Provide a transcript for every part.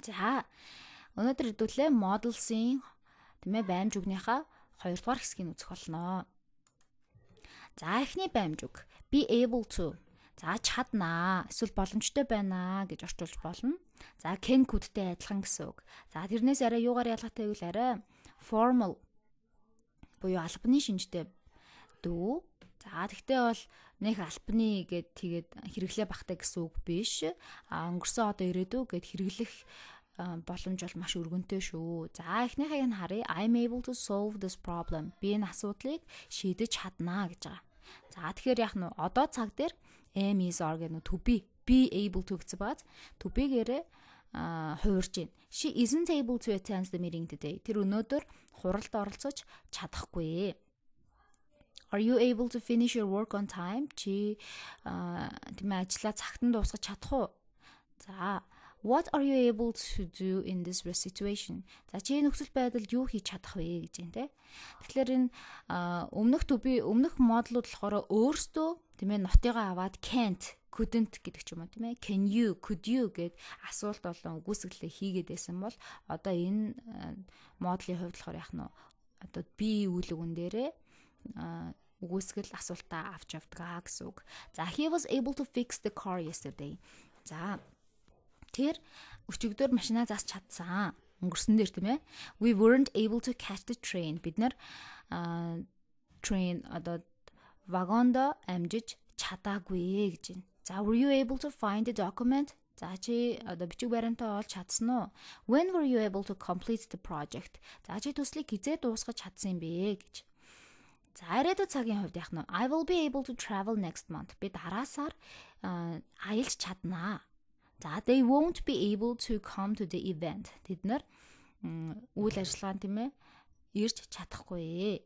За өнөөдөр хэдүүлээ models-ийн тийм ээ баймж үгнийхаа 2 дугаар хэсгийг үзэх болно. За эхний баймж үг be able to. За чаднаа, эсвэл боломжтой байна гэж орчуулж болно. За can could-тэй адилхан гэсэн үг. За тэрнээс арай юугаар ялгаатай гэвэл арай formal буюу албаны шинжтэй дүү. За тэгтээ бол нэг албаны гэд тэгээд хэрэглээ багтай гэсэн үг биш. Өнгөрсөн одоо ирээдүй гэд хэрэглэх боломж бол маш өргөнтэй шүү. За эхнийхийг нь харъя. I'm able to solve this problem. Би энэ асуудлыг шийдэж чаднаа гэж байгаа. За тэгэхээр яах нь одоо цаг дээр am is are гэх нь to be able to гэсэн бааз to be-гээрээ хуурж байна. She isn't able to attend the meeting today. Тэр өнөөдөр хуралд оролцож чадахгүй. Are you able to finish your work on time? Чи тийм ажлаа цагтан дуусгах чадах уу? За what are you able to do in this situation? За чи нөхцөл байдалд юу хийж чадах вэ гэж байна те. Тэгэхээр энэ өмнөх модлууд болохоор өөрсдөө тийм ээ нотыгоо аваад can't, couldn't гэдэг ч юм уу тийм ээ. Can you, could you гэд асуулт болон үгүйсгэлээ хийгээд байсан бол одоо энэ модлын хувьд болохоор яах нь одоо be үйл өгөн дээрээ үгүйсгэл асуултаа авч явдгаа гэсэн үг. За he was able to fix the car yesterday. За тэр өчигдөр машинаа зас чадсан. Өнгөрсөн дээр тийм ээ. We weren't able to catch the train. Бид нар train одоо вагондо амжиж чадаагүй гэж байна. За were you able to find the document? За чи одоо бичиг баримтаа олж чадсан уу? When were you able to complete the project? За чи төслийг хизээ дуусгаж чадсан юм бэ гэж. За ирээдүйн цагийн хувьд яах нь I will be able to travel next month. Би дараа сар аялж чаднаа. За they won't be able to come to the event. Тэд нар үйл ажиллагаанд тийм ээ ирж чадахгүй.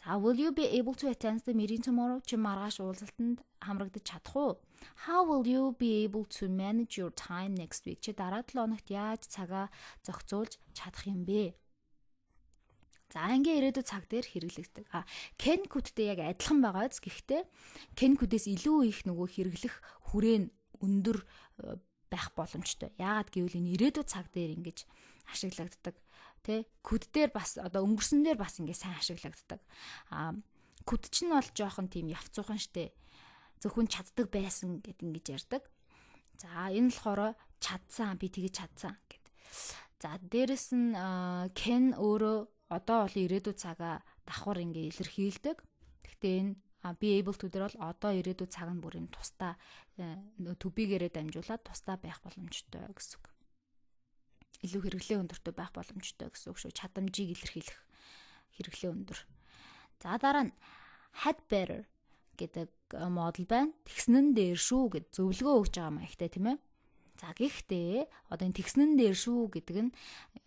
За will you be able to attend the meeting tomorrow? Чи маргааш уулзалтанд хамрагдаж чадах уу? How will you be able to manage your time next week? Чи дараа 7 хоногт яаж цагаа зохицуулж чадах юм бэ? За ингээ ирээдүйн цаг дээр хэрэглэгддэг. Can could-тэй яг адилхан байгааз гэхдээ can could-ээс илүү их нөгөө хэрэглэх хүрээ нь өндөр байх боломжтой. Яагаад гэвэл энэ ирээдүйн цаг дээр ингэж ашиглагддаг. Тэ could дээр бас одоо өнгөрсөн дээр бас ингэ сайн ашиглагддаг. Could ч нь бол жоохон тийм явцуухан штэ. Зөвхөн чаддаг байсан гэд ингэж ярьдаг. За энэ болохоор чадсан, би тэгэж чадсан гэд. За дээрэс нь can өөрөө одоо бол ирээдүйн цагаа давхар ингээ илэрхийлдэг. Гэхдээ энэ be able to дээр бол одоо ирээдүйн цаг нь бүрийн тусдаа to be-гээрээ дамжуулаад тусдаа байх боломжтой гэсэн үг. Илүү хэрэглээ өндөртэй байх боломжтой гэсэн үг шүү. Чадамжийг илэрхийлэх хэрэглээ өндөр. За дараа нь had better гэдэг модуль байна. Тэгснэн дээр шүү гэд зөвлөгөө өгж байгаа маягтай тийм ээ. За гэхдээ одоо энэ тэгснэн дээр шүү гэдэг нь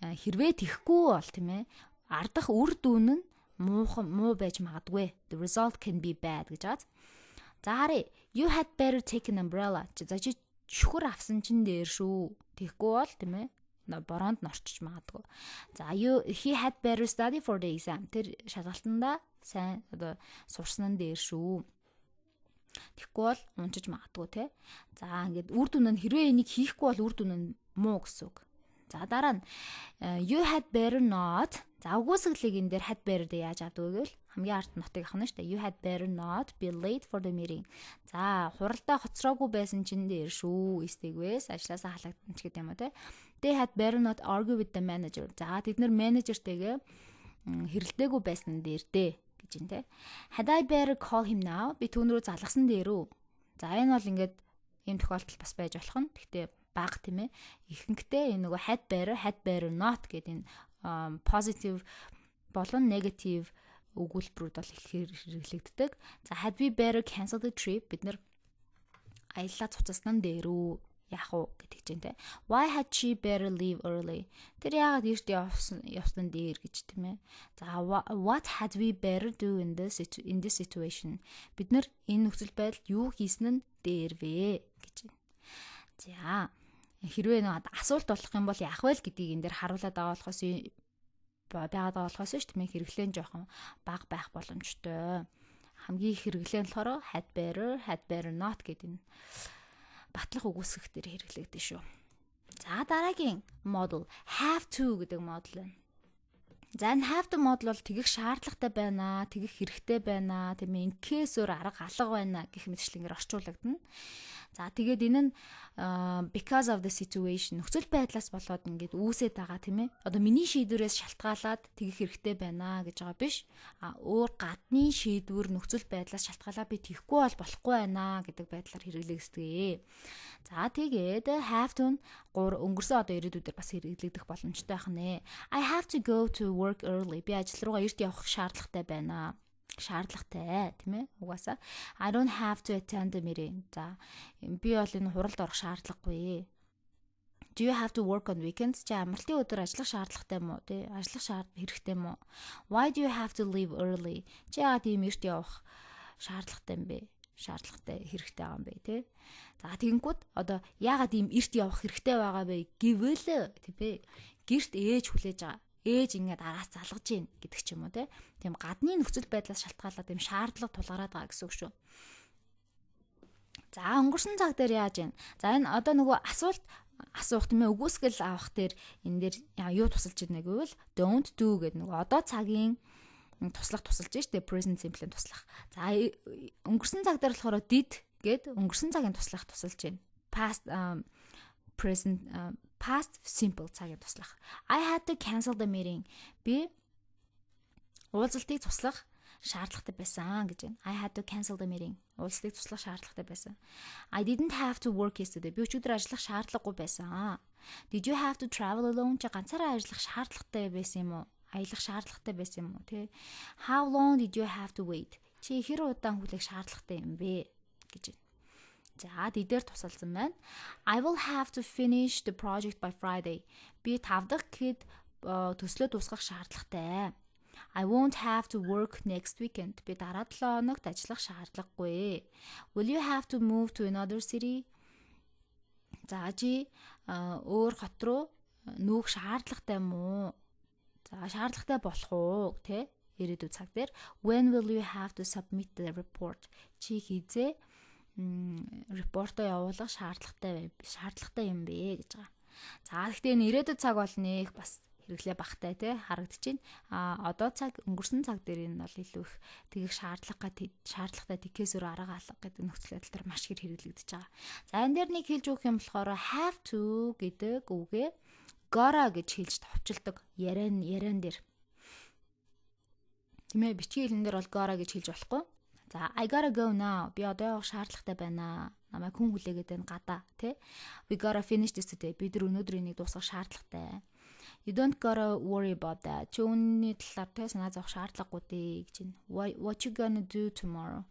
хэрвээ тэхгүй бол тийм ээ ардах үр дүн нь муу байж магадгүй. The result can be bad гэж байна. За харъя. You had better take an umbrella. За чи шүхэр авсан чин дээр шүү. Тэгэхгүй бол тийм ээ бороонд норчиж магадгүй. За he had better study for the exam. Тэр шалгалтандаа сайн одоо сурсан нь дээр шүү. Тэгэхгүй бол унчиж магадгүй те. За ингээд үр дүн нь хэрвээ энийг хийхгүй бол үр дүн нь муу гэсэн үг. За дараа нь you had better not. За үгүйсгэлийг энэ дээр had better дээр яаж авдаг вэ гэвэл хамгийн арт нотыг авах нь шүү дээ. You had better not be late for the meeting. За хуралдаа хоцроогүй байсан чинь дээр шүү. Эстэгвээс ажилласаа халагдсан ч гэдэг юм уу те. They had better not argue with the manager. За тэд нар менежертэйгээ хэрэлдээгүй байсан дээр дээ гэж юм те. Had I better call him now? Би түүн рүү залгасан дээр үү. За энэ бол ингээд ийм тохиолдол бас байж болох нь. Гэхдээ баг тийм ээ. Ихэнхдээ энэ нөгөө had better not гэдэг энэ positive болон negative өгүүлбэрүүд бол их хэрэглэгддэг. За had we better cancel the trip? Бид нар аяллаа цуцсан дээр үү яах вэ гэдэг чинь те. Why had she better leave early? Тэр яагаад эрт явсан дээр гэж тийм ээ. За what had we better do in this situation? Бид нар энэ нөхцөл байдалд юу хийсэн нь дээр вэ гэж байна. За хэрвээ нэг асуулт болох юм бол яах вэ гэдгийг энэ дээр харуулад байгаа болохоос шүү дээ хэрэглэн жоохон бага байх боломжтой. Хамгийн их хэрэглэн болохоор had better not гэдэг энэ батлах үгүйсгэх дээр хэрэглэгдэн шүү. За дараагийн модуль have to гэдэг модуль байна. За энэ have to модуль бол тэгэх шаардлагатай байна, тэгэх хэрэгтэй байна, тийм ээ, in case өөр арга алга байна гэх мэтчлэнгээр орчуулагдана. За тэгээд энэ нь because of the situation нөхцөл байдлаас болоод ингээд үүсээд байгаа тийм ээ. Одоо миний шийдвэрээс шалтгаалаад тэгэх хэрэгтэй байна гэж байгаа биш. Өөр гадны шийдвэр нөхцөл байдлаас шалтгаалаад би тийхгүй бол болохгүй байна гэдэг байдлаар хэрэглэгдэв. За тэгээд have to өнгөрсөн одоо ирээдүйдээр бас хэрэглэгдэх боломжтой байх нэ. I have to go to work early. Би ажил руугаа эрт явах шаардлагатай байна. Шаардлагатай тийм ээ. Угаасаа I don't have to attend the meeting. За би бол энэ хуралд орох шаардлагагүй. Do you have to work on weekends? Чи амралтын өдөр ажиллах шаардлагатай мó? Тий, ажиллах хэрэгтэй мó? Why do you have to leave early? Чи яагаад ийм эрт явах шаардлагатай юм бэ? Шаардлагатай хэрэгтэй байгаа юм бэ, тий? За тэгэнгүүт одоо яагаад ийм эрт явах хэрэгтэй байгаа бэ? Гэвэл тийм ээ. Гэрт ээж хүлээж байгаа. Ээж ингээд араас залгаж гин гэдэг ч юм уу тийм гадны нөхцөл байдлаас шалтгаалаад тийм шаардлага тулгараад байгаа гэсэн үг шүү. За өнгөрсөн цаг дээр яаж юм? За энэ одоо нөгөө асуух тийм ээ үгүйсгэл авах дээр энэ дээр юу тусалж ирнэ гэвэл don't do гэдэг нөгөө одоо цагийн туслах тусалж штэ present simple-ийн туслах. За өнгөрсөн цаг дээр болохоор did гэд өнгөрсөн цагийн туслах тусалж байна. Past simple цагийн туслах. I had to cancel the meeting. Би уулзалтыг туслах шаардлагатай байсан гэж байна. I had to cancel the meeting. Уулзалтыг туслах шаардлагатай байсан. I didn't have to work yesterday. Би өчигдөр ажиллах шаардлагагүй байсан. Did you have to travel alone? Чи ганцаараа ажиллах шаардлагатай байсан юм уу? Аялах шаардлагатай байсан юм уу? Тэ. How long did you have to wait? Чи хэр удаан хүлээх шаардлагатай юм бэ? гэж байна. За дидээр тусалсан байна. I will have to finish the project by Friday. Би 5 дахь гэхэд төслөө дуусгах шаардлагатай. I won't have to work next weekend. Би дараа 7 хоногт ажиллах шаардлагагүй. Will you have to move to another city? За чи өөр хот руу нүүх шаардлагатай мó? За шаардлагатай болох уу? Тэ? Ирээдүйн цаг дээр when will you have to submit the report? Чи хизээ репортоо явуулах шаардлагатай юм бэ гэж байгаа. За гэхдээ энэ ирээдүйн цаг бол нэг бас хэрэглээ багтай тий харагдаж байна. Одоо цаг өнгөрсөн цаг дээр энэ бол илүү их тэгэх шаардлагатай тэгхээс өөр арга алга гэдэг нөхцөл байдал төр маш их хэрэглэгдэж байгаа. За энэ дээр нэг хэлж өгөх юм болохоор have to гэдэг үгээ gotta гэж хэлж товчилдог яриан дээр. Тэмээ бичгийн хэлэн дээр бол gotta гэж хэлж болохгүй. За I gotta go now. Би одоо явах шаардлагатай байна. Намайг хүн хүлээгээд байна гадаа, тий? We gotta finish this today. Бид өнөөдөр энийг дуусгах шаардлагатай. You don't gotta worry about that. Чи үүний талаар тий санаа зовох шаардлагагүй дээ гэж байна. What you gonna do tomorrow?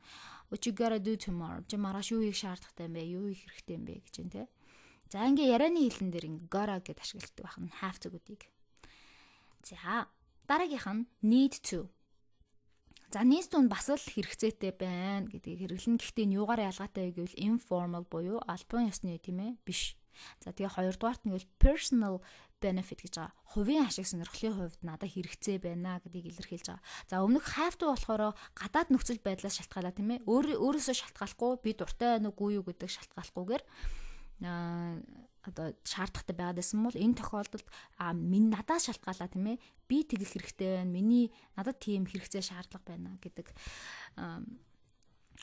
What you gotta do tomorrow? Чи маргааш юу хийх шаардлагатай юм бэ? Юу хийх хэрэгтэй юм бэ гэж байна, тий? За ингээ ярианы хэлэн дээр ингээ gotta гэд ашигладаг байна. Have to гэдгийг. За дараагийнх нь need to. За needs to нь бас л хэрэгцээтэй байна гэдгийг хэрэглэн. Гэхдээ энэ юугаар ялгаатай вэ гэвэл informal буюу албан ёсны тийм ээ биш. За тэгээ хоёрдугаарт нь гэвэл personal benefit гэж байгаа. Хувийн ашиг сонирхлын хувьд надад хэрэгцээ байна гэдгийг илэрхийлж байгаа. За өмнөх have to болохоор гадаад нөхцөл байдлаас шалтгаалаа тийм ээ. Өөрөөсөө шалтгаалахгүй би дуртай байна уугүй юу гэдэг шалтгаалахгүйгээр одоо шаардлагатай байгаад байсан бол энэ тохиолдолд минь надаас шалтгаалаа тийм ээ би тэгэх хэрэгтэй байна надад тийм хэрэгцээ шаардлага байна гэдэг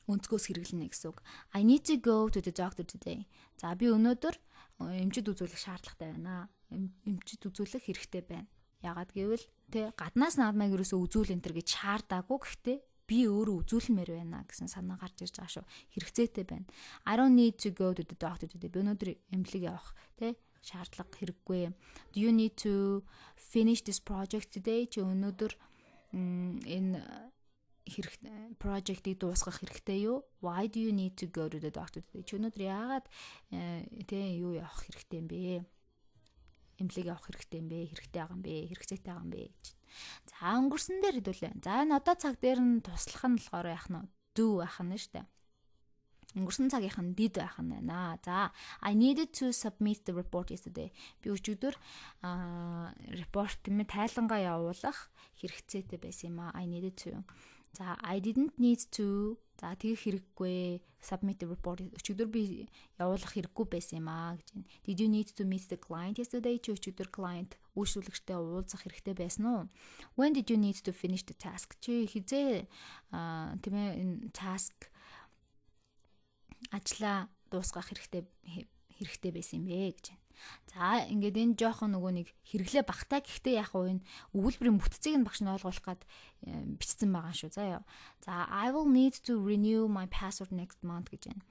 өнцгөөс хэрэглэнэ гэсэн үг. I need to go to the doctor today. За би өнөөдөр эмчид үзүүлэх шаардлагатай байна. Эмчид үзүүлэх хэрэгтэй байна. Ягаад гэвэл тэ гаднаас намайг ерөөсөө үзүүл энэ төр гэж шаардаагүй гэхдээ би өөрөө үзүүлмээр байна гэсэн санаа гарч ирж байгаа шүү. Хэрэгцээтэй байна. I don't need to go to the doctor today. Би өнөөдөр эмнэлэг явах тэ шаардлага хэрэггүй. Do you need to finish this project today? Чи өнөөдөр энэ project-ийг дуусгах хэрэгтэй юу? Why do you need to go to the doctor today? Чи өнөөдөр яагаад тэ юу явах хэрэгтэй юм бэ? Эмнэлэг явах хэрэгтэй юм бэ? Хэрэгтэй байгаа юм бэ? Хэрэгцээтэй байгаа юм бэ гэж. За өнгөрсөн дээр хэдүүлээ. За энэ одоо цаг дээр нь туслах нь болохоор яах нь do байх нь шүү дээ. Өнгөрсөн цагийнх нь did байх нь байна. За I needed to submit the report yesterday. Би өчигдөр report юм тайлангаа явуулах хэрэгцээтэй байсан юм аа. I needed to. За I didn't need to За тэгэх хэрэггүй. Submit the report. Өчигдөр би явуулах хэрэггүй байсан юм аа гэж байна. Did you need to meet the client yesterday? Өчигдөр client үйлчлүүлэгчтэй уулзах хэрэгтэй байсан уу? When did you need to finish the task? Чи хизээ тийм ээ энэ task ажлаа дуусгах хэрэгтэй байсан юм бэ гэж байна. За ингээд энэ жоохон нөгөө нэг хэрэглээ багтаа гэхдээ яг уу энэ өгүүлбэрийн бүтцийг нь багш нь ойлгуулах гад бичсэн байгаа шүү. За I will need to renew my password next month гэж байна.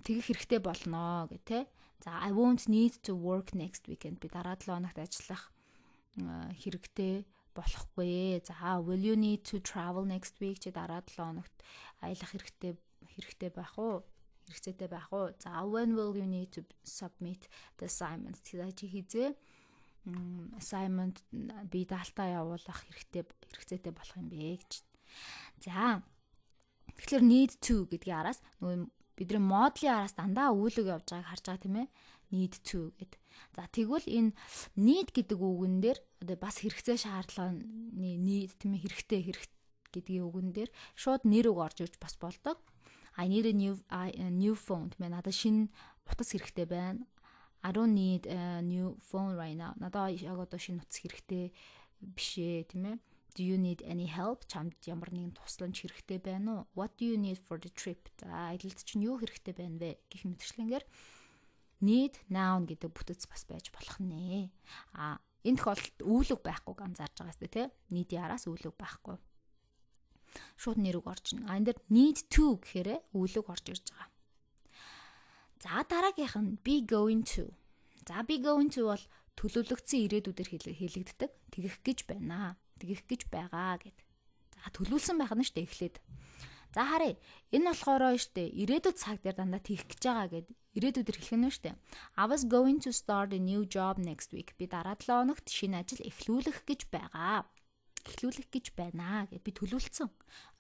Тэгэх хэрэгтэй болно гэх тэ. За I won't need to work next weekend. Би дараа 7 хоногт ажиллах хэрэгтэй болохгүй. За will you need to travel next week? Чи дараа 7 хоногт аялах хэрэгтэй байх уу? Хэрэгцээтэй байх уу? За when will you need to submit the assignment? За чи хизээ assignment би даалтаа явуулах хэрэгцээтэй болох юм бэ гэж. За тэгэхээр need to гэдгийн араас нөгөө бидний модлийн араас дандаа үүлэг явж байгааг харж байгаа тийм ээ. Need to гэд. За тэгвэл энэ need гэдэг үгэн дээр одоо бас хэрэгцээ шаардлагын need тийм ээ хэрэгтэй гэдгийн үгэн дээр шууд нэр үг орж ирж бас болдог. I need a new phone. Тэ надад шинэ утас хэрэгтэй байна. I don't need a new phone right now. Надад яг одоо шинэ утас хэрэгтэй биш ээ, тийм ээ. Do you need any help? Чамд ямар нэгэн тусламж хэрэгтэй байна уу? What do you need for the trip? Аялалд чинь юу хэрэгтэй байна вэ? Гэх мэтчлэнгээр need noun гэдэг бүтэц бас байж болох нэ. Энэ тохиолдолд үүлэг байхгүй анзаарж байгаа сте, тэ? Need-ийн араас үүлэг байхгүй. Шууд нэр үг орж ийн. Энэ дээр need to гэхээр үүлэг орж ирж байгаа. За дараагийнх нь be going to. За be going to бол төлөвлөгдсөн ирээдүйдээр хэлэгддэг. Тэгэх гэж байна. Тэгэх гэж байгаа гэд. За төлөвлөсөн байх нь штэ эхлээд. За харъя. Энэ болохоор штэ ирээдүйд цаг дээр дандаа тэгэх гэж байгаа гэд ирээдүйдээр хэлэх нь штэ. I was going to start a new job next week. Би дараа 7 хоногт шинэ ажил эхлүүлэх гэж байгаа. Эхлүүлэх гэж байна гэж би төлөвлөсөн.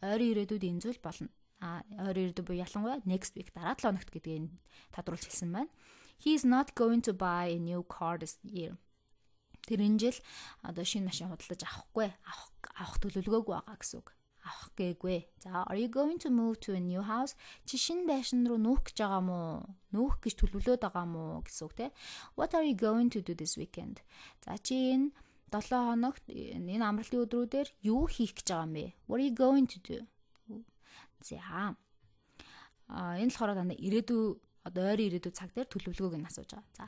Ойрын ирээдүйд энэ зүйл болно. Ойрын ирээдүйд буюу ялангуяа next week дараа 7 хоногт гэдгийг тодруулж хэлсэн байна. He is not going to buy a new car this year. Тэр энэ жил одоо шинэ машин худалдаж авахгүй. Авах төлөвлөгөөгүй байгаа гэсэн үг. Авах гээгүй. За are you going to move to a new house? Чи шинэ байшин руу нүүх гэж байгаа мó? Нүүх гэж төлөвлөд байгаа мó гэсэн үг те. What are you going to do this weekend? За чи энэ 7 хоногт энэ амралтын өдрүүдээр юу хийх гэж байгаа юм бэ? What are you going to do? За. Энэ болохоор дандаа ирээдүй одоо ойрын ирээдүй цаг дээр төлөвлөгөөг нь асууж байгаа. За.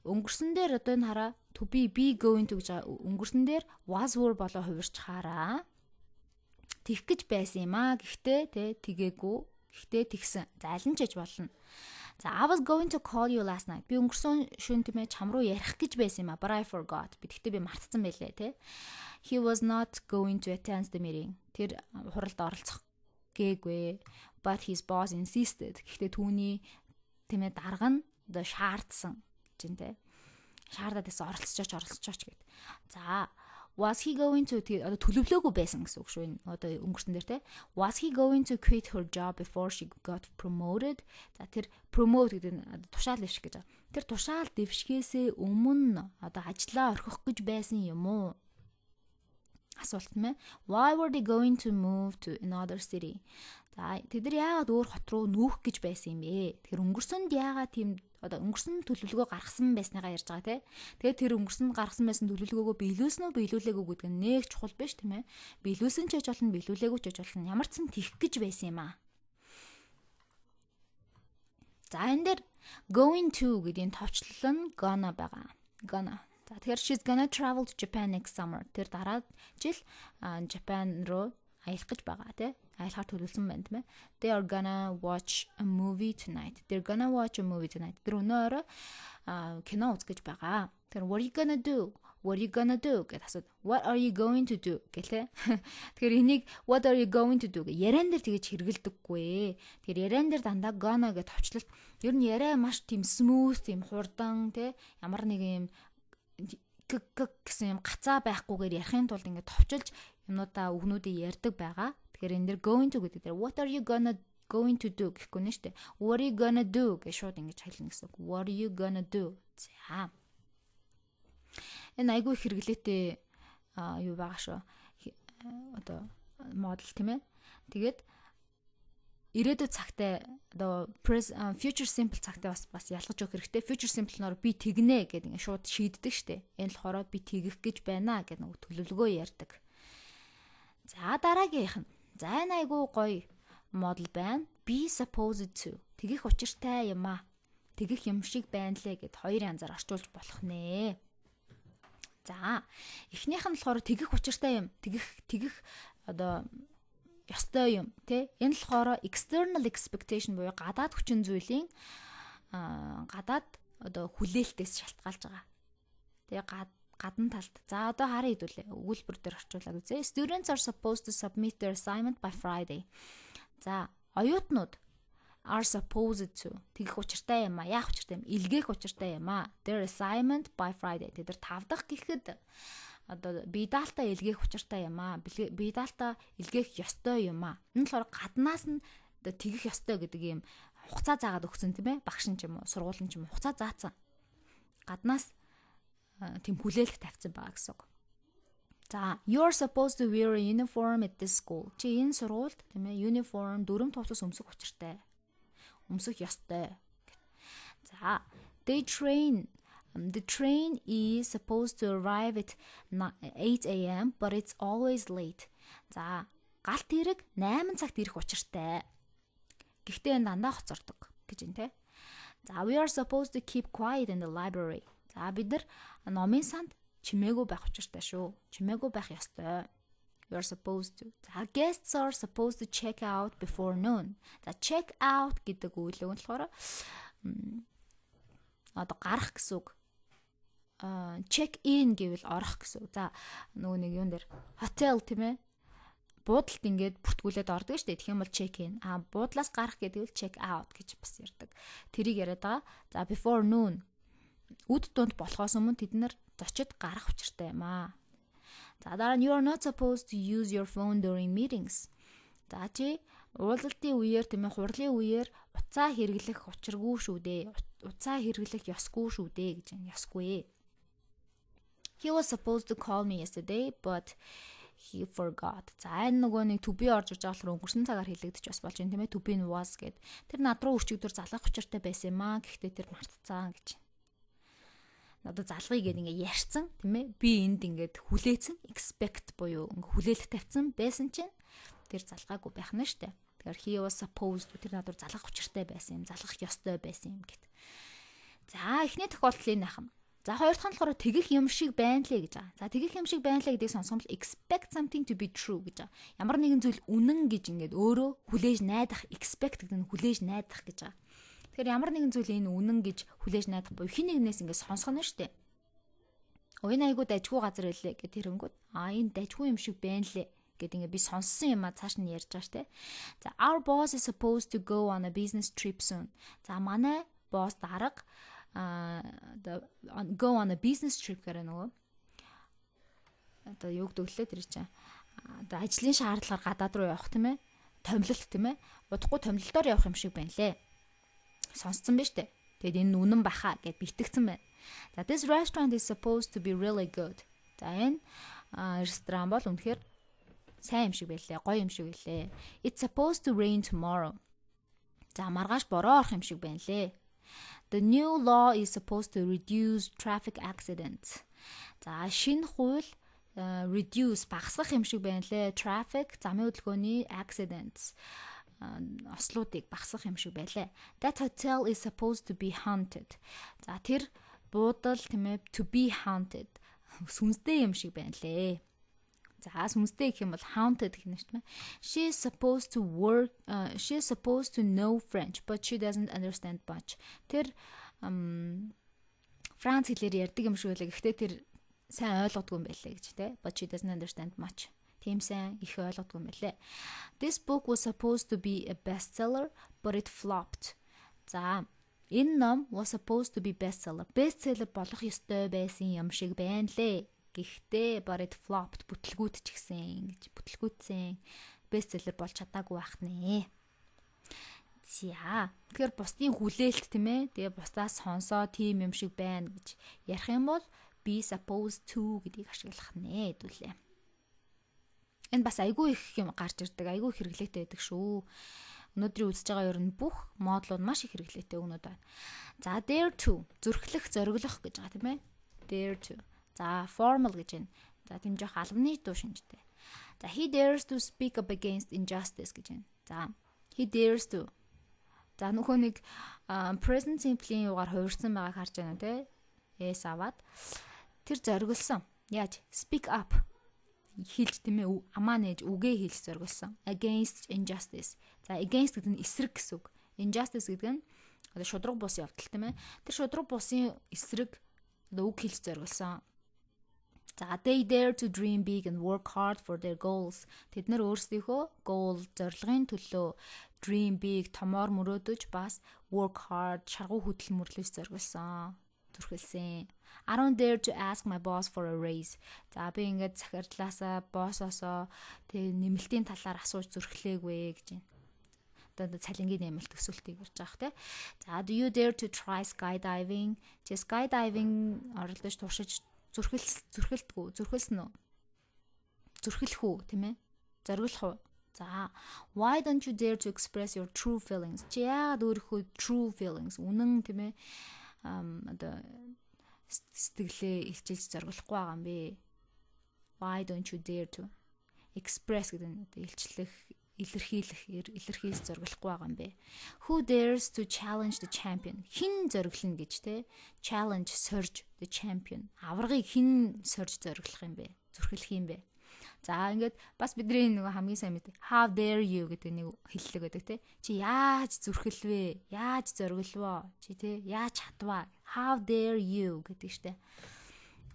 Өнгөрсөн дээр одоо энэ хараа to be going to гэж өнгөрсөн дээр was were болоо хувирч хараа. Тэгэх гэж байсан юм аа. Гэхдээ тэгээгүй. Гэхдээ тэгсэн. За аль нь ч яж болно. За I was going to call you last night. Би өнгөрсөн шөнө тийм ээ чам руу ярих гэж байсан юм а. But I forgot. Гэхдээ би мартсан байлээ те. He was not going to attend the meeting. Тэр хуралд оролцох гээгүй. But his boss insisted. Гэхдээ түүний тийм ээ дарга нь одоо шаардсан гэж нэ. Шаардаад байсан оролцооч гэд. За was he going to одоо төлөвлөөгүй байсан гэсэн үг шүү энэ одоо өнгөрсөн дээр те. Was he going to quit her job before she got promoted? За тэр promote гэдэг нь тушаал дэвших гэж байгаа. Тэр тушаал дэвшгээсээ өмнө одоо ажлаа орхих гэж байсан юм уу? Асуулт мэ. Why were they going to move to another city? За тэд нар яагаад өөр хот руу нүүх гэж байсан юм бэ? Тэгэхээр өнгөрсөнд яагаад тийм одоо өнгөрсөн төлөвлөгөө гаргасан байсныгаа ярьж байгаа те. Тэгээд тэр өнгөрсөнд гаргасан байсан төлөвлөгөөгөө биелүүлсэн үү, биелүүлээгүй гэдэг нь нэг чухал биш тийм ээ. Биелүүлсэн ч гэж болно, биелүүлээгүй ч гэж болно. Ямар ч сан тэгэх гэж байсан юм аа. За энэ дээр going to гэдгийн товчлол нь gonna байгаа. Gonna. За тэгэхээр she's gonna travel to Japan next summer. Тэр дараа жил Japan руу аялах гэж байгаа тий. Аялахаар төлөвлөсөн байна тийм ээ. They are gonna watch a movie tonight. They're gonna watch a movie tonight. Тэр өнөөрөө кино үзэх гэж байгаа. Тэр what are you gonna do? What are you gonna do гэж асууд. What are you going to do гэлээ. Тэгэхээр энийг what are you going to do гэ яриан дээр тэгэж хэрэгэлдэггүй. Тэгэхээр яриан дээр дандаа gonna гэж товчлолт. Ер нь яриа маш тийм smooth, тийм хурдан тий. Ямар нэг юм гэсэн юм гацаа байхгүйгээр ярихын тулд ингээд товчилж юмнуудаа үгнүүдийг ярьдаг байгаа. Тэгэхээр энэ дэр going to гэдэг дээр what are you going to do гэхгүй нэ штэ. What are you gonna do гэж шууд ингэж хэлнэ гэсэн. What are you gonna do? За. Энэ айгүй хэрэглээтэй юу байгаа шүү. Одоо модел тийм ээ. Тэгээд ирээдүйд цагтай одоо future simple цагтай бас ялгаж өгөх хэрэгтэй. Future simple нөр би тэгнэ гэдэг ингээд шууд шийддэг штэ. Энэ болохоор би тэгэх гэж байна гэдэг нэг төлөвлөгөө ярьдаг. За дараагийнх нь. За энэ айгуу гоё модел байна. Be supposed to. Тэгэх учиртай юм аа. Тэгэх юм шиг байна лээ гэд хоёр янзаар орчуулж болох нэ. За эхнийх нь болохоор тэгэх учиртай юм. Тэгэх одоо ёстой юм тий. Энэ болохоор external expectation буюу гадаад хүчин зүйлийн гадаад одоо хүлээлтээс шалтгаалж байгаа. Тэгээ гадна талд. За одоо харъя хэдүүлээ. Өгүүлбэр дээр орчуулад үзье. Students are supposed to submit their assignment by Friday. За оюутнууд are supposed to тэгэх учиртай юм а. Яах учиртай юм? Илгээх учиртай юм а. Their assignment by Friday. Тэр 5 дахь гэхэд одоо бие даалтаа илгээх учиртай юм аа. Бие даалтаа илгээх ёстой юм аа. Энэ болохоор гаднаас нь тэгэх ёстой гэдэг юм хугацаа заагаад өгсөн тийм ээ. Багш нь ч юм уу, сургуулийн ч юм уу хугацаа заасан. Гаднаас тийм хүлээлт тавьсан байгаа гэсэн үг. За, you're supposed to wear a uniform at this school. Чи энэ сургуульд тийм ээ uniform дүрм товцос өмсөх учиртай. Өмсөх ёстой. За, The train is supposed to arrive at 8 a.m. but it's always late. За, галт тэрэг 8 цагт ирэх учиртай. Гэхдээ энэ дандаа хоцордог гэж юм те. За, we are supposed to keep quiet in the library. За, бид нар номын санд чимээгүй байх учиртай шүү. Чимээгүй байх ёстой. We are supposed to. За, guests are supposed to check out before noon. За, check out гэдэг үйлэг нь болохоор одоо гарах гэсэн үг. Check in гэвэл орох гэсэн. За нөгөө нэг юун дээр хотел тийм ээ. Буудалд ингээд бүртгүүлээд ордог шүү дээ. Тэгэх юм бол check in. Буудлаас гарах гэдэг нь check out гэж бас ярьдаг. Тэрийг яриад байгаа. За before noon. Үд дунд болохоос өмнө тэд нар зочид гарах учиртай юм аа. За дараа нь you are not supposed to use your phone during meetings. За чи уулзалтын үеэр тийм ээ хурлын үеэр утсаа хэрэглэх учиргүй шүү дээ. Утсаа хэрэглэх ёсгүй шүү дээ гэж юм. Ёсгүй. He was supposed to call me yesterday but he forgot. За энэ нөгөө нэг to be орж иж байгаа болохоор өнгөрсөн цагаар хэлэгдэж бас болж юм тийм ээ. To be was гэд. Тэр над руу өчигдөр залгах учиртай байсан юм аа. Гэхдээ тэр мартцсан гэж. Одоо залгыг гээд ингээ ярьсан тийм ээ. Би энд ингээд хүлээсэн expect буюу ингээ хүлээлт тавьсан байсан чинь тэр залгаагүй байх нь штэ. Тэгэхээр he was supposed тэр над руу залгах учиртай байсан юм. Залгах ёстой байсан юм гэд. За эхний тохиолдол энэ ахна. За хоёр дахь нь болохоор тэгэх юм шиг байна лээ гэж байгаа. За тэгэх юм шиг байна лээ гэдгийг сонсгол expect something to be true гэж байгаа. Ямар нэгэн зүйл үнэн гэж ингээд өөрөө хүлээж найдах expect гэдэг нь хүлээж найдах гэж байгаа. Тэгэхээр ямар нэгэн зүйл энэ үнэн гэж хүлээж найдах буюу хин нэгнээс ингээд сонсгоно штэ. Энэ айгуу дажгүй газар байлээ гэх тэрэнгүүд энэ дажгүй юм шиг байна лээ гэд ингээд би сонссон юм а цааш нь ярьж байгаа штэ. За our boss is supposed to go on a business trip soon. За манай босс дарга go on a business trip гэх нөгөө одоо юу гэдэг лээ тэр чинь одоо ажлын шаардлагаар гадаад руу явах тийм ээ томилолт тийм ээ удахгүй томилолтоор явах юм шиг байна лээ сонсцсон биз дээ. Тэгэд энэ үнэн баха гэд битгцэн байна. За this restaurant is supposed to be really good. За энэ ресторан бол үнэхээр сайн юм шиг байлээ, гоё юм шиг байлээ. It's supposed to rain tomorrow. За маргааш бороо орох юм шиг байна лээ. The new law is supposed to reduce traffic accidents. За шинэ хууль reduce багасгах юм шиг байна лээ. Traffic замын хөдөлгөөний accidents ослуудыг багасгах юм шиг байлаа. That hotel is supposed to be haunted. За тэр буудал тийм ээ to be haunted. Сүнстэй юм шиг байна лээ. За сүнстэй гэх юм бол haunted гэх юм шүү дээ. She is supposed to know French but she doesn't understand much. Тэр Франц хэлээр ярьдаг юм шиг байлаа. Гэхдээ тэр сайн ойлгодгүй юм байлаа гэж те. But she doesn't understand much. Тийм сайн их ойлгодгүй юм байлаа. This book was supposed to be a bestseller but it flopped. За энэ ном was supposed to be bestseller. Bestseller болох ёстой байсан юм шиг байна лээ. Гэхдээ but it flopped бүтлгүүтчихсэн гэж бүтлгүүтсэн бестселлер болж чадаагүй байх нэ. За тэгэхээр бусдын хүлээлт тийм ээ. Тэгээ бусдаас сонсоо тийм юм шиг байна гэж ярих юм бол be supposed to гэдгийг ашиглах нэ хэдүүлээ. Энэ бас айгүй их юм гарч ирдэг, айгүй хэрэглээтэй байдаг шүү. Өнөөдрийн үзэж байгаа ер нь бүх модулууд маш их хэрэглээтэй үгнүүд байна. За dare to зүрхлэх, зориглох гэж байгаа тийм ээ. Dare to. За formal гэж байна. За тийм жоох албаны дуу шинжтэй. За he dares to speak up against injustice гэж байна. За he dares to. За нөхөө нэг present simple-ийн югаар хувирсан байгааг харж байна тий. S аваад тэр зориглсон. Яаж? Speak up хэлж тийм ээ амаа нээж үгээ хэлж зориулсан. Against injustice. За against гэдэг нь эсрэг гэсэн үг. Injustice гэдэг нь одоо шудраг бус явдал тийм ээ. Тэр шудраг бусын эсрэг одоо үг хэлж зориулсан. За they dare to dream big and work hard for their goals. Тэд нар өөрсдийнхөө goal зорилгын төлөө dream big томоор мөрөөдөж бас work hard шаргуу хөдөл мөрлөж зориулсан. Зүрхэлсэн. I don't dare to ask my boss for a raise. За би ингээд захирлаасаа боссоосоо тэг нэмэлтийн талаар асууж зүрхлээгүй гэж байна. Одоо цалингийн нэмэлт төсөлтийг ярьж байгаа те. За do you dare to try skydiving? Чи skydiving оролдож туршиж зүрхэлсэн үү? Зүрхэлэх үү, тийм ээ? Зориглох уу? За why don't you dare to express your true feelings? Чи яагаад өөрийнхөө true feelings үнэн тийм ээ одоо сэтгэлээ илчилж зориглохгүй байгаа юм бэ? Why don't you dare to express гэдэг нь одоо илчлэх, илэрхийлж зориглохгүй байгаа юм бэ? Who dares to challenge the champion? Хин зориглоно гэж те? Challenge сорж the champion. Аврагыг хин сорж зориглох юм бэ? Зүрхлэх юм бэ? За ингээд бас бидний нөгөө хамгийн сайн мэд how dare you гэдэг нэг хэллэг байдаг те. Чи яаж зүрхэлвэ? Яаж зоригловоо? Чи те яаж чадваа? How dare you гэдэг штэ.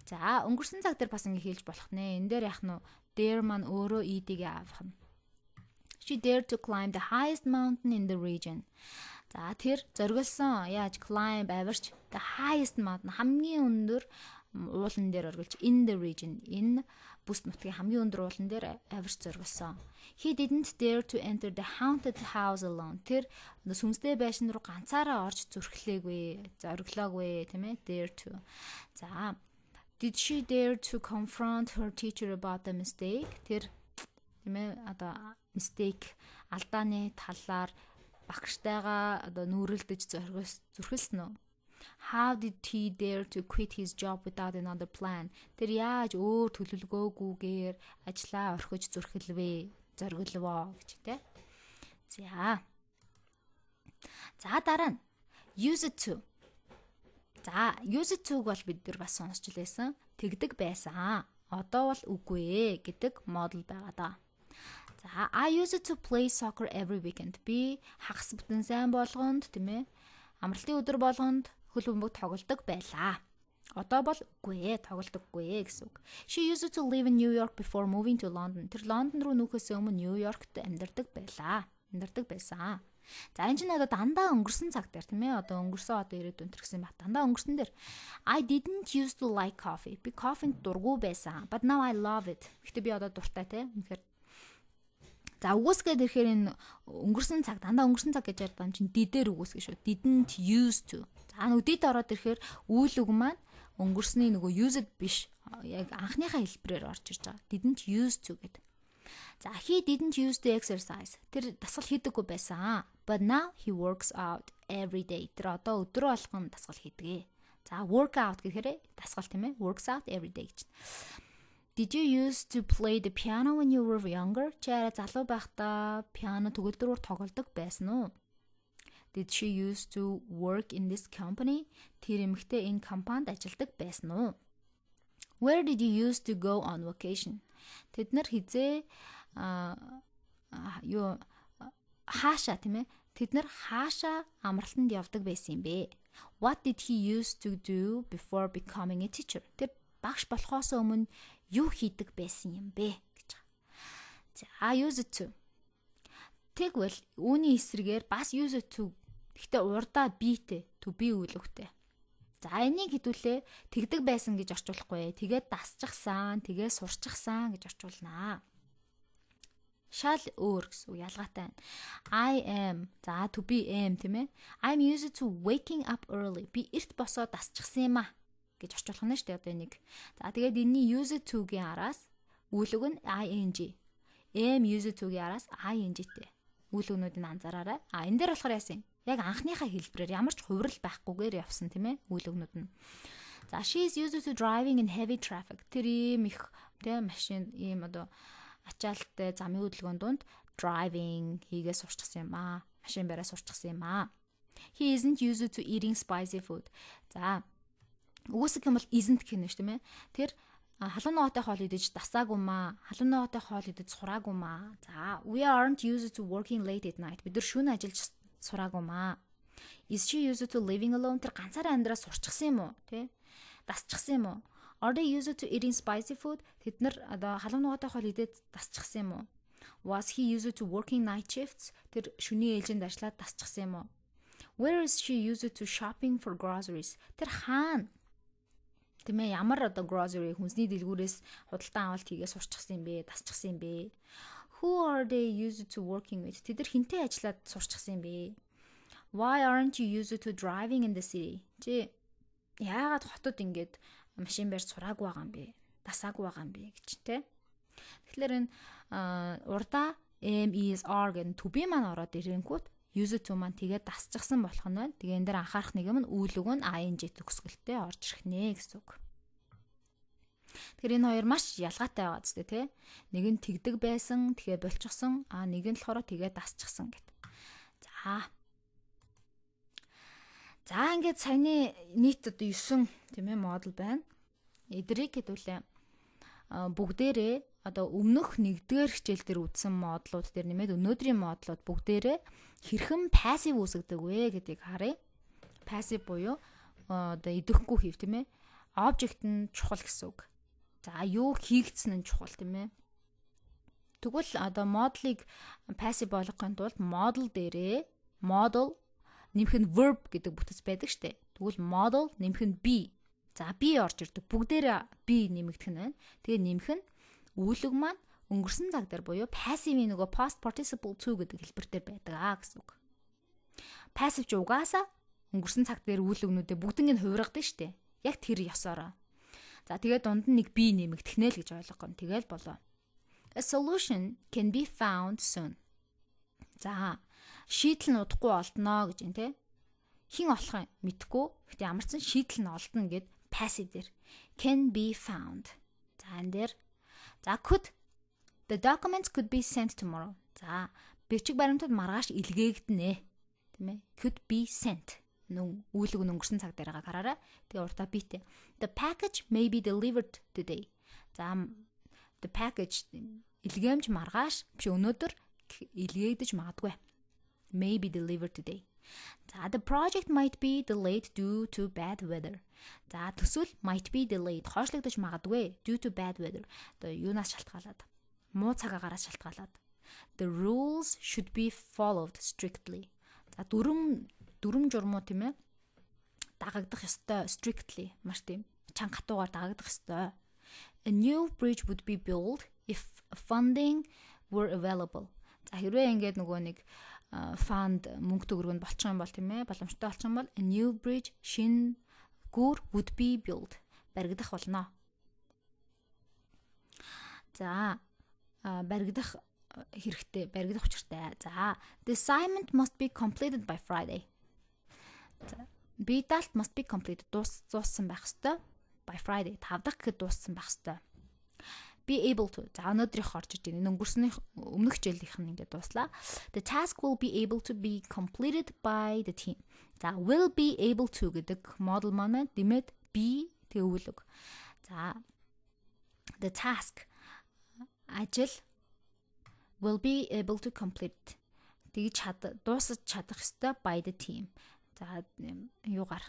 За өнгөрсөн цаг дээр бас ингэ хэлж болох нэ. Энэ дээр яах нь dare маань өөрөө ed-ийг авах нь. She dared to climb the highest mountain in the region. За тэр зориглсон яаж climb авирч the highest mountain хамгийн өндөр уулан дээр оргилж in the region энэ бүс нутгийн хамгийн өндөр уулан дээр авирч зориглсон. He didn't dare to enter the haunted house alone. Тэр сүнстэй байшин руу ганцаараа орж зүрхлээгүй, зориглоогүй тийм ээ dare to. За did she dare to confront her teacher about the mistake? Тэр тийм ээ одоо mistake алдааны талаар багштайгаа одоо нүрэлдэж зүрхэлсэн үү? How did he dare to quit his job without another plan? Тэр яаж өөр төлөвлөгөөгүйгээр ажлаа орхиж зүрхэлвэ, зоригловоо гэж тэ. За дараа нь use it to. За use it to-г бол бид нар бас сонсч лээсэн. Тэгдэг байсан. Одоо бол үгүй ээ гэдэг модуль байгаа да. За I use it to play soccer every weekend. Би хагас бүтэн сайн болгонд тийм ээ амралтын өдөр болгонд хөл бөмбөг тоглодог байлаа. Одоо бол үгүй ээ, тоглодоггүй ээ гэсэн үг. She used to live in New York before moving to London. Тэр Лондон руу нүүхээс өмнө Нью Йоркт амьдардаг байсан. За энэ чинь одоо дандаа өнгөрсөн цаг дээр тийм ээ одоо өнгөрсөн одоо ирээдүйн төрсөн баг. Дандаа өнгөрсөн дээр I didn't used to like coffee. Би кофенд дургүй байсан. But now I love it. Гэтэ би одоо дуртай тийм. Тэгэхээр за үгүйсгээд ирэхээр энэ өнгөрсөн цаг дандаа өнгөрсөн цаг гэж ярьдаг юм чинь дидээр үгүйсгээ шүү. Didn't used to. За нүдэд ороод ирэхээр үйл үг маань өнгөрсний нөгөө used биш. Яг анхныхаа хэлбэрээр орж ирж байгаа. Didn't used to гэдэг. За he didn't use to exercise. Тэр дасгал хийдэггүй байсан. But now he works out every day. Тэр одоо өдрөө болгон дасгал хийдэг. За work out гэхээр дасгал тийм ээ. Works out every day гэж. Did you used to play the piano when you were younger? Чи арай залуу байхдаа пиано төгөлдрөөр тоглодог байсан уу? Did she used to work in this company? Тэр эмэгтэй энэ компанид ажилладаг байсан уу? Where did you used to go on vacation? Тэд нар хизээ хаашаа тийм ээ? Тэд нар хаашаа амралтанд явдаг байсан юм бэ? What did he used to do before becoming a teacher? Тэр багш болохоос өмнө юу хийдэг байсан юм бэ гэж. За use it to. Тэгвэл үүний эсрэгээр бас use it to. Гэхдээ урдаа beтэй to be үйл өгтэй. За энийг хэдүүлээ тэгдэг байсан гэж орчуулахгүй. Тэгээд дасчихсан, тэгээд сурчихсан гэж орчуулнаа. Shall өөр гэсэн үг ялгаатай байна. I am. За to be am тийм ээ. I'm used to waking up early. Би эрт босоод дасчихсан юм аа гэж орчуулах нь шүү дээ одоо энийг. За тэгээд энэний used to-гийн араас үйл үг нь ing. Am used to-гийн араас ing-тэй. үйл өгнүүдийг анзаараарай. Энэ дээр болохоор яасан? Яг анхныхаа хэлбэрээр ямар ч хувирал байхгүйгээр явсан тийм ээ үйл өгнүүд нь. За she is used to driving in heavy traffic. Тэр ийм их тийм машин ийм одоо ачаалттай замын хөдөлгөөнд дунд driving хийгээ сурчсан юм аа. Машин бариа сурчсан юм аа. He isn't used to eating spicy food. За үгүйсэх юм бол isn't гэнэ шүү дээ. Тэр халуун ногоотой хоол идэж дасаагүй маа. Халуун ногоотой хоол идэж сураагүй маа. За we aren't used to working late at night. Бид нар шөнө ажиллаж сураагүй маа. Is she used to living alone? Тэр ганцаараа амьдраа сурчсан юм уу? Тэ? Дасчихсан юм уу? Are they used to eating spicy food? Тэд нар одоо халуун ногоотой хоол идэж дасчихсан юм уу? Was he used to working night shifts? Тэр шөнийн ээлжинд ажиллаад дасчихсан юм уу? Where is she used to shopping for groceries? Тэр хаана? Тэмээ ямар одоо grocery хүнсний дэлгүүрээс худалдан авалт хийгээ сурчсан юм бэ? Дасчихсан юм бэ? Who are they used to working with? Тэд нар хинтээ ажиллаад сурчсан юм бэ? Why aren't you used to driving in the city? Чи яагаад хотод ингээд машин барьж сураагүй байгаа юм бэ? Дасаагүй байгаа юм бэ гэж тэ. Тэгэхээр энэ урдаа am is are гэн to be маань ороод ирэнгүүт used to маань тэгээд дасчихсан болох нь байна. Тэгээ энэ дээр анхаарах нэг юм нь үйл үг нь ing төгсгөлтэй орж ирэх нэ гэсэн үг. Тэгэхээр энэ хоёр маш ялгаатай байгаа зү тэ. Нэг нь тэгдэг байсан, тэгээ болчихсон, нэг нь болохоор тэгээ дасчихсан гэт. За ингээд саяны нийт одоо 9 тийм ээ модуль байна. Эдрийг хэдүүлээ бүгдээрээ одоо өмнөх нэгдүгээр хичээл дээр үзсэн модулууд дээр нэмээд өнөөдрийн модулууд бүгдээрээ хэрхэн пассив үүсгдэг вэ гэдгийг харъя. Пассив буюу одоо идэвхгүй хийв тийм ээ. Обжект нь чухал гэсэн үг. За юу хийгдсэн нь чухал тийм ээ. Тэгвэл одоо модулыг пассив болгохын тулд модуль дээрээ модуль нэмэх нь verb гэдэг бүтэц байдаг штэ. Тэгвэл model нэмэх нь be. За be орж ирдэг. Бүгдээрээ be нэмэгдэх нь байна. Тэгээ нэмэх нь үйл үг маань өнгөрсөн цаг дээр буюу passive-ийн нөгөө past participle to гэдэг хэлбэр дээр байдаг гэсэн үг. Passive ч угаасаа өнгөрсөн цаг дээр үйл өгнүүдээ бүгднийг хувиргадаг штэ. Яг тэр ёсороо. За тэгээ дунд нь нэг be нэмэгдэх нэ л гэж ойлгох нь. Тэгэл болоо. A solution can be found soon. За шийдэл нь удахгүй олдно гэж юм те. Хин олох юм мэдгүй. Гэхдээ ямар ч шийдэл нь олдно гэд passive дээр can be found. За энэ дээр could the documents could be sent tomorrow. За бичиг баримтууд маргааш илгээгдэнэ. Тийм ээ. Could be sent. Үйл үг өнгөрсөн цаг дээр байгаа хараарай. Тэгээ уртаа битэй. The package may be delivered today. За the package илгээмж маргааш биш өнөөдөр илгээгдэж магадгүй. May be delivered today. За the project might be delayed due to bad weather. За төсөл might be delayed хойшлогдож магадгүй due to bad weather. Одоо юунаас шалтгаалаад муу цаг агаараас шалтгаалаад. The rules should be followed strictly. За дүрм журмуу тийм ээ дагагдах ёстой strictly маш тийм чанга хатуугаар дагагдах ёстой. A new bridge would be built if funding were available. За хэрвээ ингээд нөгөө нэг fund мөнгө төгрөг нь болчих юм бол тийм ээ боломжтой болчих юм бол a new bridge шинэ гүр would be built баригдах болно. За баригдах хэрэгтэй, баригдах учиртай. За the assignment must be completed by Friday. За be dalt must be completed дууссан байх ёстой by Friday. 5 дахь гэхэд дууссан байх ёстой. Be able to. За өнөөдрийнх орж иж байна. Өмнөх хичээлийнх нь ингээд дууслаа. The task will be able to be completed by the team. За will be able to гэдэг model маань дэмэд be тэг үйл үг. За the task ажил will be able to complete. Тэгж дуусаж чадах ёстой by the team. За юугаар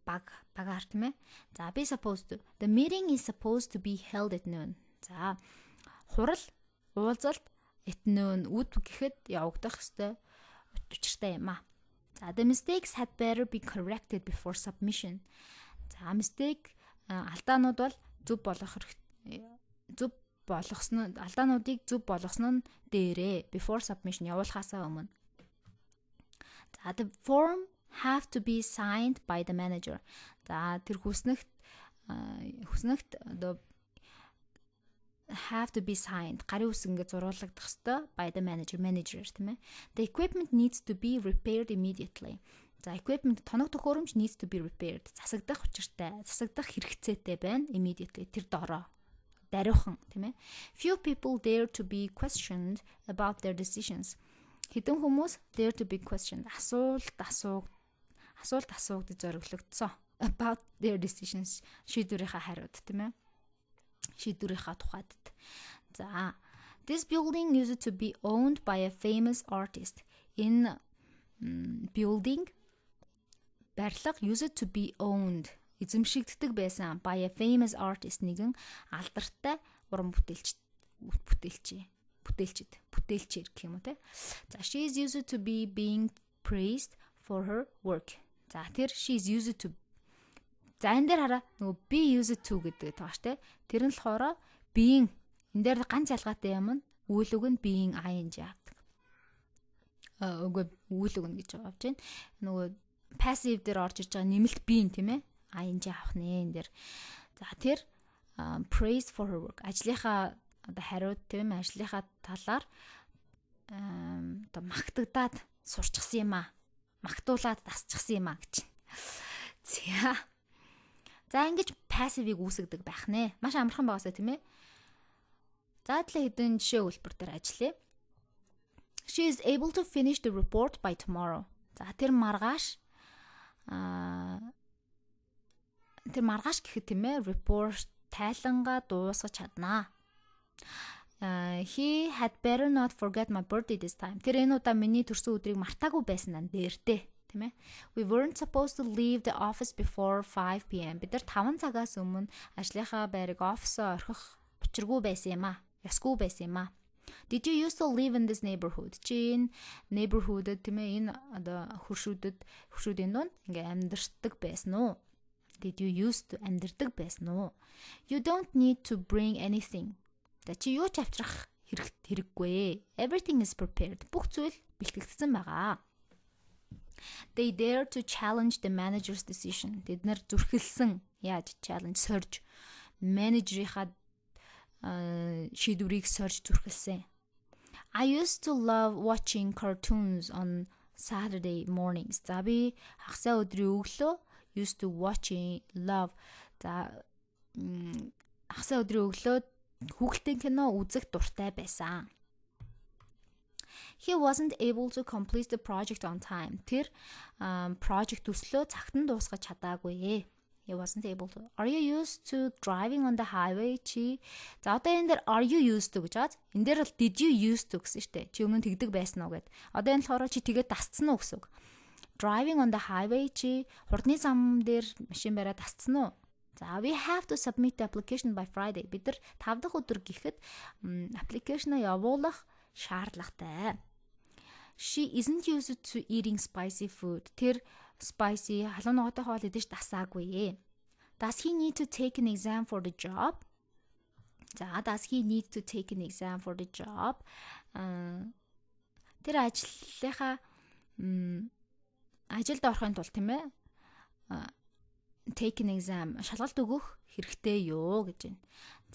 багаар тийм ээ. За be supposed to. The meeting is supposed to be held at noon. За хурал уулзалт at noon үд гэхэд явагдах ёстой учиртай юм аа. За the mistakes had better be corrected before submission. За mistake алдаанууд бол алдаануудыг зөв болгосон нь дээрээ before submission явуулахаасаа өмнө. За the form have to be signed by the manager. За тэр хүснэгт одоо have to be signed. Гарын үс ингээд зурулагдах ёстой by the manager тийм ээ. The equipment needs to be repaired immediately. За equipment тоног төхөөрөмж needs to be repaired. Засагдах учиртай, засагдах хэрэгцээтэй байна immediately. Тэр дороо. Даруйхан тийм ээ. Few people dare to be questioned about their decisions. Хэдэн хүмүүс dare to be questioned. Асуулт асуугдаж зориглогдсон about their decisions. Шийдвэрийнхаа хариуд тийм ээ. Шийдвэрийнхаа тухайд. За this building used to be owned by a famous artist. Энэ building барилга used to be owned эзэмшигддэг байсан by a famous artist нэгэн алдартай уран бүтээлчээр гэх юм уу те. За she is used to be being praised for her work. За тэр she is used to. За энэ дээр хараа нөгөө be used to гэдэг байгаа ш те. Тэр нь болохоор being энэ дээр ганц ялгаатай юм нь үйл үг нь being ing авдаг. Үгүй үйл үг нь гэж авч байна. Нөгөө passive дээр орж иж байгаа нэмэлт being тийм ээ. ing авах нэ энэ дээр. За тэр praised for her work. Ажлынхаа одоо хариуд тийм ажлынхаа талаар одоо магтагдаад сурчсан юм аа. Магтуулаад дасчихсан юм аа гэж. За ингэж passive-ийг үүсгдэг байх нэ. Маш амархан байгаасаа тийм ээ. За талаа хэдэн жишээ хөлбөр дээр ажиллая. She is able to finish the report by tomorrow. За тэр маргааш гэхэд тийм ээ report тайлангаа дуусгаж чаднаа. He had better not forget my birthday this time. Тэр энэ удаа миний төрсөн өдрийг мартаагүй байсан нь дээртэй, тийм ээ. We weren't supposed to leave the office before 5 p.m. Бид нар 5 цагаас өмнө ажлынхаа байрыг офисоо орхих учиргүй байсан юм аа. Ёсгүй байсан юм аа. Did you used to live in this neighborhood? Чи энэ neighborhood-д тийм ээ энэ одоо хөршүүдийн дунд ингээ амьдардаг байсан уу? Did you used to амьдардаг байсан уу? You don't need to bring anything. Та чи юу ч авчрах хэрэггүй. Everything is prepared. Бүх зүйл бэлтгэгдсэн байгаа. They dare to challenge the manager's decision. Тэд нар зүрхэлсэн яаж challenge сорж менежерийнхаа шийдвэрийг сорж зүрхэлсэн. I used to love watching cartoons on Saturday mornings. За би хагасаа өдрийн өглөө used to watching love. За хагасаа өдрийн өглөө хүүхэлдэйн кино үзэх дуртай байсан. He wasn't able to complete the project on time. Тэр project төслөө цагт нь дуусгаж чадаагүй. He wasn't able to. Are you used to driving on the highway? Чи за одоо энэ дээр are you used to гэж бааз. Энэ дээр бол did you used to гэсэн штэ. Чи өмнө тэгдэг байсан уу гэд. Одоо энэ болохоор чи тэгээд дасцсан уу гэсэн үг. Driving on the highway чи хурдны зам дээр машин бариад дасцсан уу? За we have to submit the application by Friday. Бид нар 5 дахь өдөр гэхэд application-а явуулах шаардлагатай. She isn't used to eating spicy food. Тэр spicy халуун ногоотой хоол идэж дасаагүй. Does he need to take an exam for the job? За does he need to take an exam for the job? Тэр ажлынхаа ажилд орохын тулд тийм ээ take an exam шалгалт өгөх хэрэгтэй юу гэж байна.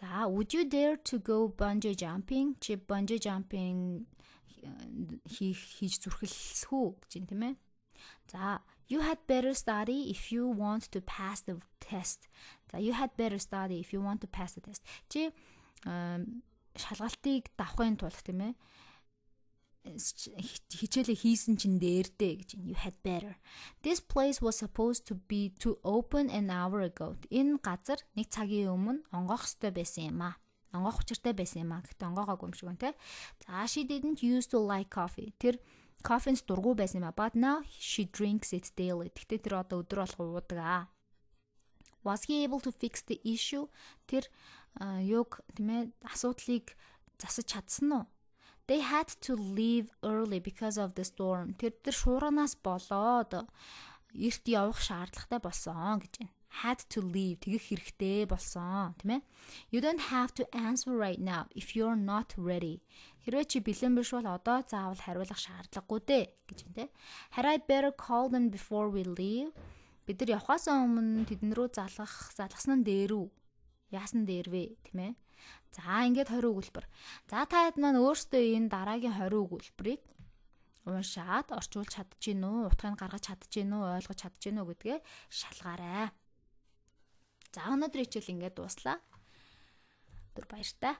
За would you dare to go bungee jumping? Чи bungee jumping хийж зүрхэлсэх үү гэж байна тийм ээ. За you had better study if you want to pass the test. За you had better study if you want to pass the test. Чи шалгалтыг давахын тулд тийм ээ хичээлээ хийсэн чинь дээрдээ гэж you had better. This place was supposed to be to open an hour ago. Энэ газар нэг цагийн өмнө онгоох ёстой байсан юм аа. Онгоох учиртай байсан юм аа. Гэхдээ онгоогоогүй юм шиг байна те. За she didn't used to like coffee. Тэр кофенс дургүй байсан юм аа. But now she drinks it daily. Гэхдээ тэр одоо өдөр болгоо уудаг аа. Was he able to fix the issue? Тэр юг тийм ээ асуудлыг засаж чадсан уу? They had to leave early because of the storm. Тэр шуурганаас болоод эрт явах шаардлагатай болсон гэж байна. Had to leave тэгэх хэрэгтэй болсон, тийм ээ. You don't have to answer right now if you're not ready. Хэрвээ чи бэлэн биш бол одоо заавал хариулах шаардлагагүй дээ гэж байна, тийм. Had I better call them before we leave? Бид нар явхаас өмнө тэдэн рүү залгасан нь дээр үү? Яасан дээр вэ, тийм ээ? За ингээд 20 өгүүлбэр. За та хэд маань өөрсдөө энэ дараагийн 20 өгүүлбэрийг уншаад орчуулж чадчихэв үү? Утгыг гаргаж чадчихэв үү? Ойлгож чадчихэв үү гэдгээ шалгаарай. За өнөөдрийн хичээл ингээд дуслаа. Түр баяртай.